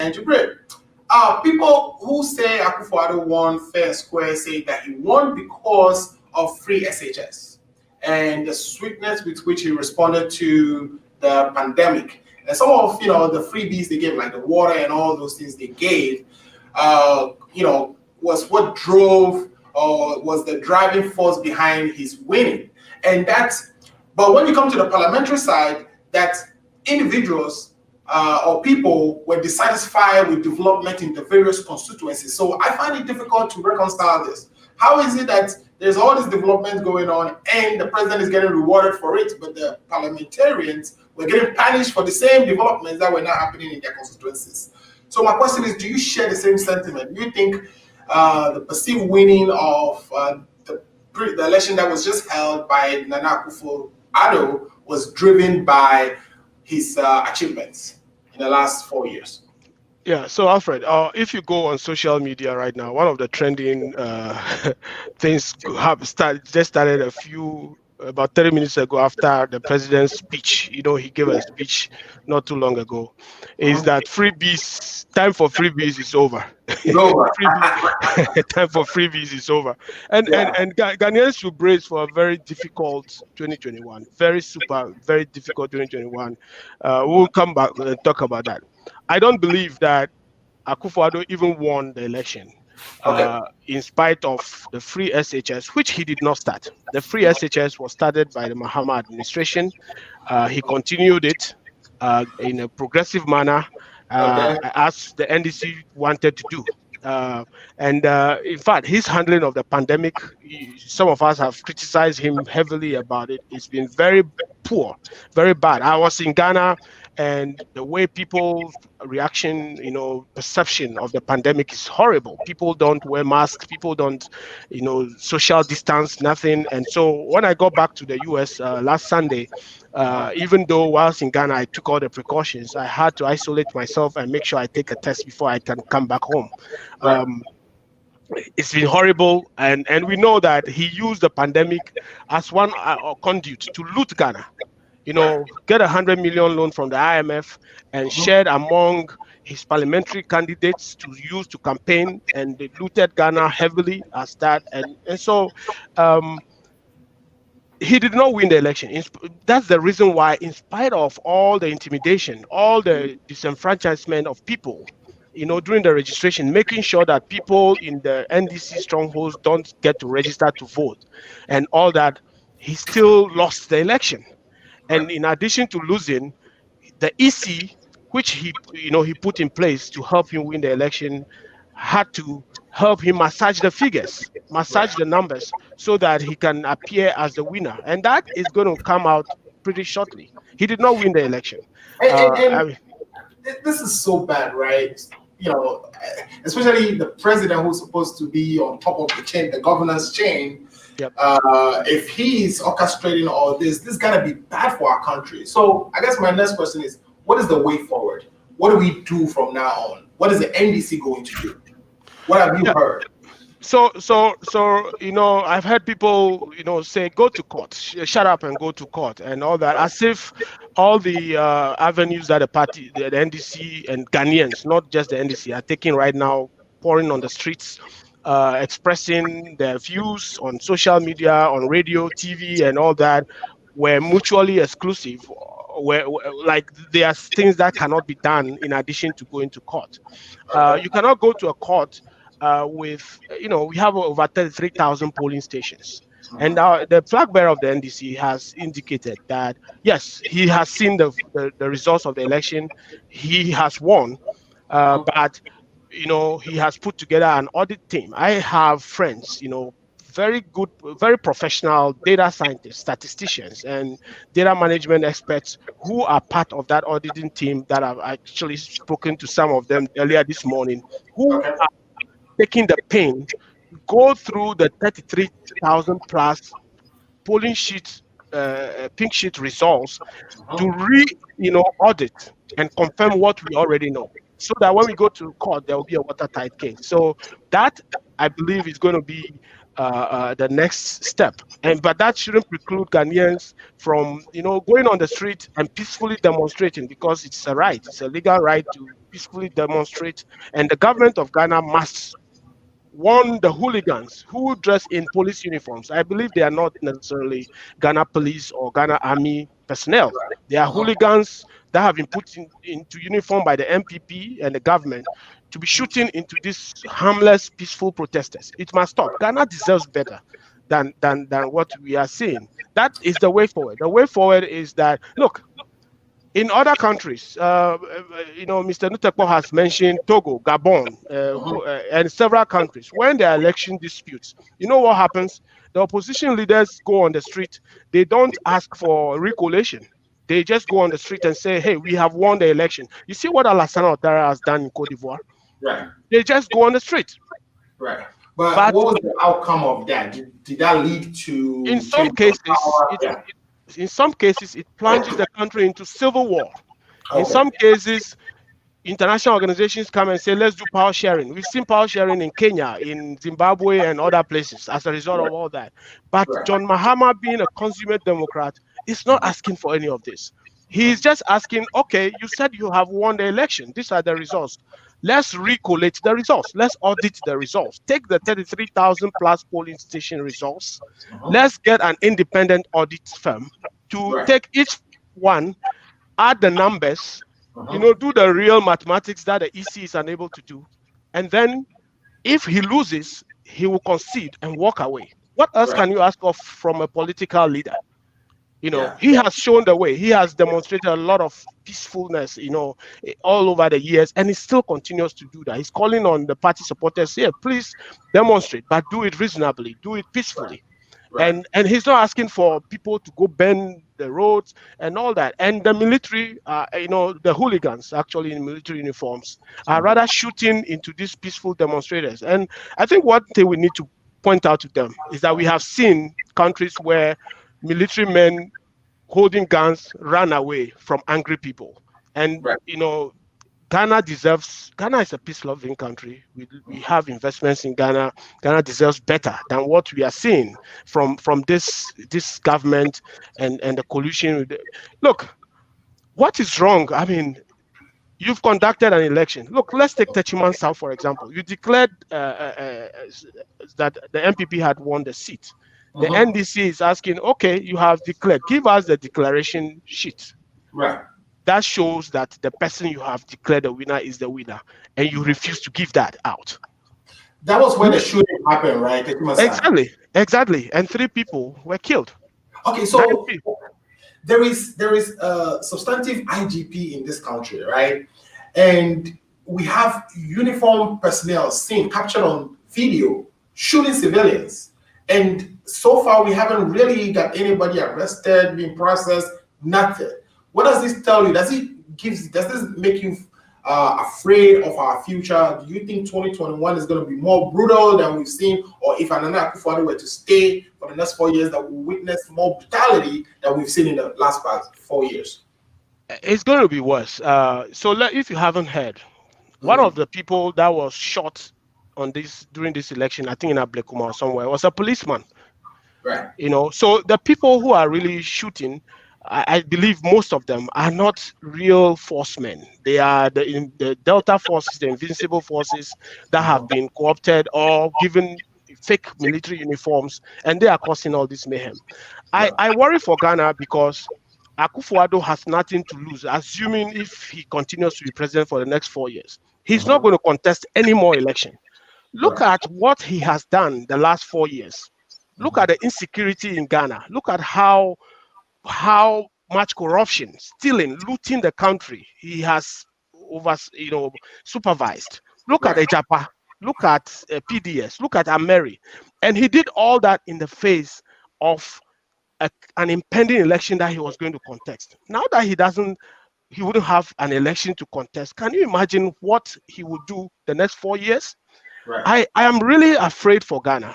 and Jibril. People who say Akufo-Addo won fair and square say that he won because of free SHS and the swiftness with which he responded to the pandemic. And some of the freebies they gave, like the water and all those things they gave, was what drove or was the driving force behind his winning. But when you come to the parliamentary side, that individuals or people were dissatisfied with development in the various constituencies. So I find it difficult to reconcile this. How is it that there's all this development going on and the president is getting rewarded for it, but the parliamentarians were getting punished for the same developments that were not happening in their constituencies? So my question is, do you share the same sentiment? Do you think the perceived winning of the election that was just held by Nana Akufo-Addo was driven by his achievements in the last 4 years? Yeah, so Alfred, if you go on social media right now, one of the trending things just started about 30 minutes ago after the president's speech. He gave a speech not too long ago, is that time for freebies is over. It's over. Time for freebies is over. And Ghanaians should brace for a very difficult 2021, very difficult 2021. We'll come back and talk about that. I don't believe that Akufo-Addo even won the election. In spite of the free SHS, which he did not start. The free SHS was started by the Mahama administration. He continued it in a progressive manner, as the NDC wanted to do. In fact, his handling of the pandemic, some of us have criticized him heavily about it. It's been very poor, very bad. I was in Ghana, and the way people's reaction, perception of the pandemic is horrible. People don't wear masks, people don't, social distance, nothing. And so when I got back to the US last Sunday, even though whilst in Ghana I took all the precautions, I had to isolate myself and make sure I take a test before I can come back home. It's been horrible, and we know that he used the pandemic as one conduit to loot Ghana. Get 100 million loan from the IMF and shared among his parliamentary candidates to use to campaign, and they looted Ghana heavily as that. And so he did not win the election. That's the reason why, in spite of all the intimidation, all the disenfranchisement of people, during the registration, making sure that people in the NDC strongholds don't get to register to vote and all that, he still lost the election. And in addition to losing, the EC, which he put in place to help him win the election, had to help him massage the figures, massage the numbers, so that he can appear as the winner. And that is going to come out pretty shortly. He did not win the election. This is so bad, right? Especially the president who's supposed to be on top of the chain, the governance chain. Yep. If he's orchestrating all this gotta be bad for our country. So I guess my next question is, what is the way forward? What do we do from now on? What is the NDC going to do? What have you heard? So I've heard people say go to court, shut up and go to court and all that, as if all the avenues that the party, the NDC and Ghanaians, not just the NDC, are taking right now, pouring on the streets, expressing their views on social media, on radio, TV, and all that, were mutually exclusive. Where like there are things that cannot be done in addition to going to court. You cannot go to a court with, we have over 33,000 polling stations. And the flag bearer of the NDC has indicated that, yes, he has seen the results of the election. He has won, but, he has put together an audit team. I have friends, very good, very professional data scientists, statisticians, and data management experts who are part of that auditing team that I've actually spoken to some of them earlier this morning, who are taking the pain to go through the 33,000 plus polling sheet, pink sheet results to audit and confirm what we already know, so that when we go to court, there will be a watertight case. So that, I believe, is going to be the next step. But that shouldn't preclude Ghanaians from going on the street and peacefully demonstrating, because it's a right, it's a legal right to peacefully demonstrate, and the government of Ghana must warn the hooligans who dress in police uniforms. I believe they are not necessarily Ghana police or Ghana army personnel. They are hooligans that have been put into uniform by the MPP and the government to be shooting into these harmless, peaceful protesters. It must stop. Ghana deserves better than what we are seeing. That is the way forward. The way forward is that, look, in other countries, Mr. Nutekpo has mentioned Togo, Gabon, and several countries. When there are election disputes, you know what happens? The opposition leaders go on the street. They don't ask for recollation. They just go on the street and say, hey, we have won the election. You see what Alassane Ouattara has done in Cote d'Ivoire? Right. They just go on the street. Right. But what was the outcome of that? Did that lead to... In some cases, it plunges the country into civil war. Okay. In some cases, international organizations come and say, let's do power sharing. We've seen power sharing in Kenya, in Zimbabwe, and other places as a result of all that. But John Mahama, being a consummate Democrat, is not asking for any of this. He's just asking, okay, you said you have won the election. These are the results. Let's recollate the results. Let's audit the results. Take the 33,000 plus polling station results. Let's get an independent audit firm to take each one, add the numbers, do the real mathematics that the EC is unable to do. And then if he loses, he will concede and walk away. What else can you ask of from a political leader? He has shown the way. He has demonstrated a lot of peacefulness, all over the years, and he still continues to do that. He's calling on the party supporters here, please demonstrate, but do it reasonably, do it peacefully. And he's not asking for people to go bend the roads and all that. And the military, the hooligans actually in military uniforms are rather shooting into these peaceful demonstrators. And I think what we need to point out to them is that we have seen countries where military men holding guns ran away from angry people. And, Ghana is a peace-loving country. We have investments in Ghana. Ghana deserves better than what we are seeing from this government and the collusion. Look, what is wrong? I mean, you've conducted an election. Look, let's take Techiman South, for example. You declared that the MPP had won the seat. The NDC is asking, okay, you have declared. Give us the declaration sheet. Right. That shows that the person you have declared the winner is the winner, and you refuse to give that out. That was when the shooting happened, right? Exactly. And 3 people were killed. Okay, so there is a substantive IGP in this country, right? And we have uniformed personnel seen captured on video shooting civilians. And so far, we haven't really got anybody arrested, being processed, nothing. What does this tell you? Does this make you afraid of our future? Do you think 2021 is going to be more brutal than we've seen? Or if Nana Akufo-Addo were to stay for the next 4 years, that we'll witness more brutality than we've seen in the last 4 years? It's going to be worse. So if you haven't heard, one of the people that was shot during this election, I think in Ablekuma or somewhere, was a policeman. Right. So the people who are really shooting, I believe most of them are not real forcemen. They are the Delta forces, the invincible forces that have been co-opted or given fake military uniforms, and they are causing all this mayhem. I worry for Ghana because Akufo-Addo has nothing to lose, assuming if he continues to be president for the next 4 years. He's not going to contest any more election. Look at what he has done the last 4 years. Look at the insecurity in Ghana. Look at how much corruption, stealing, looting the country he has supervised. Look at Ejapa, look at PDS, look at Ameri. And he did all that in the face of an impending election that he was going to contest. Now that he wouldn't have an election to contest, can you imagine what he would do the next 4 years? Right. I am really afraid for Ghana.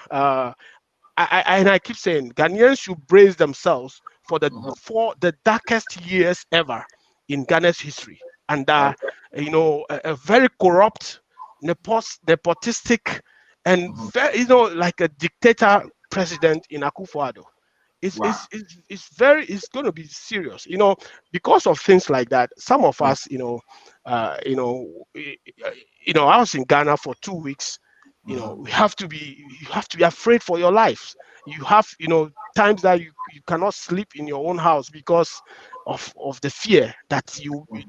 I keep saying Ghanaians should brace themselves for the darkest years ever in Ghana's history, and a very corrupt, nepotistic, and like a dictator president in Akufo-Addo. It's, Wow. it's going to be serious, because of things like that. Some of us, I was in Ghana for 2 weeks. You have to be afraid for your life. You have, times that you cannot sleep in your own house because of the fear that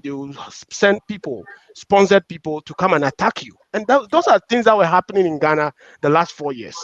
they will send people, sponsored people to come and attack you. And those are things that were happening in Ghana the last 4 years.